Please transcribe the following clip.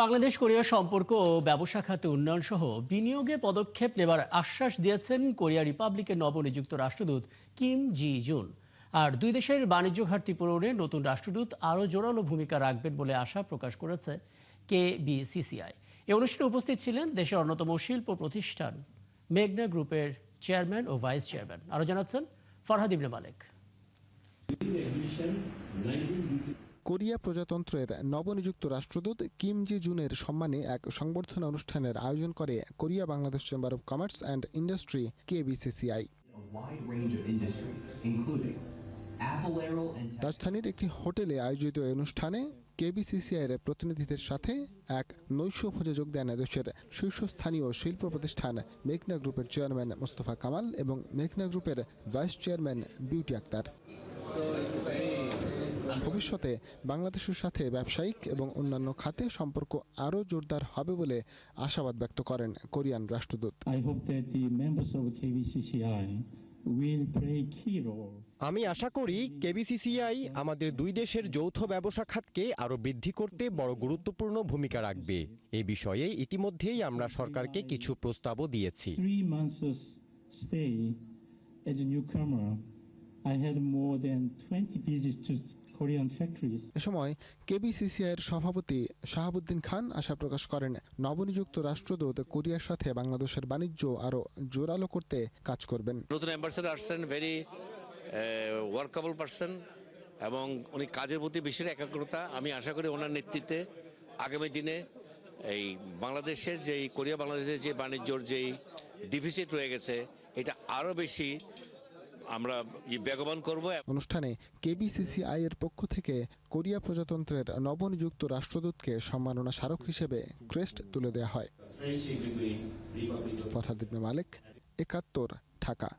Bangladesh Korea সম্পর্ক ও ব্যবসা খাতে উন্নয়ন সহ বিনিয়োগে পদক্ষেপ নেবার আশ্বাস দিয়েছেন কোরিয়া রিপাবলিকের নবনিযুক্ত রাষ্ট্রদূত কিম জি জুন। আর দুই দেশের বাণিজ্য ঘাটতি পূরণে নতুন রাষ্ট্রদূত আরও জোরালো ভূমিকা রাখবেন বলে আশা প্রকাশ করেছে কেবিসিসিআই। এই অনুষ্ঠানে উপস্থিত ছিলেন দেশের অন্যতম শিল্প প্রতিষ্ঠান মেঘনা গ্রুপের চেয়ারম্যান ও ভাইস চেয়ারম্যান। আরও জানাচ্ছেন ফরহাদ ইবনে মালেক। কোরিয়া প্রজাতন্ত্রের নবনিযুক্ত রাষ্ট্রদূত কিম জি জুনের সম্মানে এক সংবর্ধনা অনুষ্ঠানের আয়োজন করে Korea Bangladesh chamber of commerce and industry KBCCI. রাজধানীর একটি হোটেলে আয়োজিত এই অনুষ্ঠানে কেবিসিসিআই এর প্রতিনিধিদের সাথে এক নৈশভোজে যোগ দেন দেশের শীর্ষস্থানীয় শিল্প প্রতিষ্ঠান মেঘনা গ্রুপের চেয়ারম্যান মোস্তফা কামাল এবং মেঘনা গ্রুপের ভাইস চেয়ারম্যান বিউটি আক্তার। ভবিষ্যতে বাংলাদেশের সাথে ব্যবসায়িক এবং অন্যান্য খাতে সম্পর্ক আরও জোরদার হবে বলে আশাবাদ ব্যক্ত করেন কোরিয়ান রাষ্ট্রদূত। আমি আশা করি কেবিসিসিআই আমাদের দুই দেশের যৌথ ব্যবসা খাতকে আরও বৃদ্ধি করতে বড় গুরুত্বপূর্ণ ভূমিকা রাখবে। এই বিষয়ে ইতিমধ্যেই আমরা সরকারকে কিছু প্রস্তাবও দিয়েছি। এ সময় কেবিসিসিআই এর সভাপতি শাহাবুদ্দিন খান আশা প্রকাশ করেন নবনিযুক্ত রাষ্ট্রদূত কোরিয়ার সাথে বাংলাদেশের বাণিজ্য আরো জোরালো করতে কাজ করবেন। নতুন অ্যাম্বাসেডর আসছেন, ভেরি ওয়ার্কেবল পারসন এবং উনি কাজের প্রতি বেশি একাগ্রতা। আমি আশা করি ওনার নেতৃত্বে আগামী দিনে এই বাংলাদেশের কোরিয়া বাংলাদেশের যে বাণিজ্যর যেই ডিফিসিট রয়ে গেছে এটা আরও বেশি আমরা বেগবান করব। অনুষ্ঠানে কেবিসিসিআই এর পক্ষ থেকে কোরিয়া প্রজাতন্ত্রের নবনিযুক্ত রাষ্ট্রদূতকে সম্মাননা স্মারক হিসেবে ক্রেস্ট তুলে দেওয়া হয়। ফরহাদ ইবনে মালেক, ৭১, ঢাকা।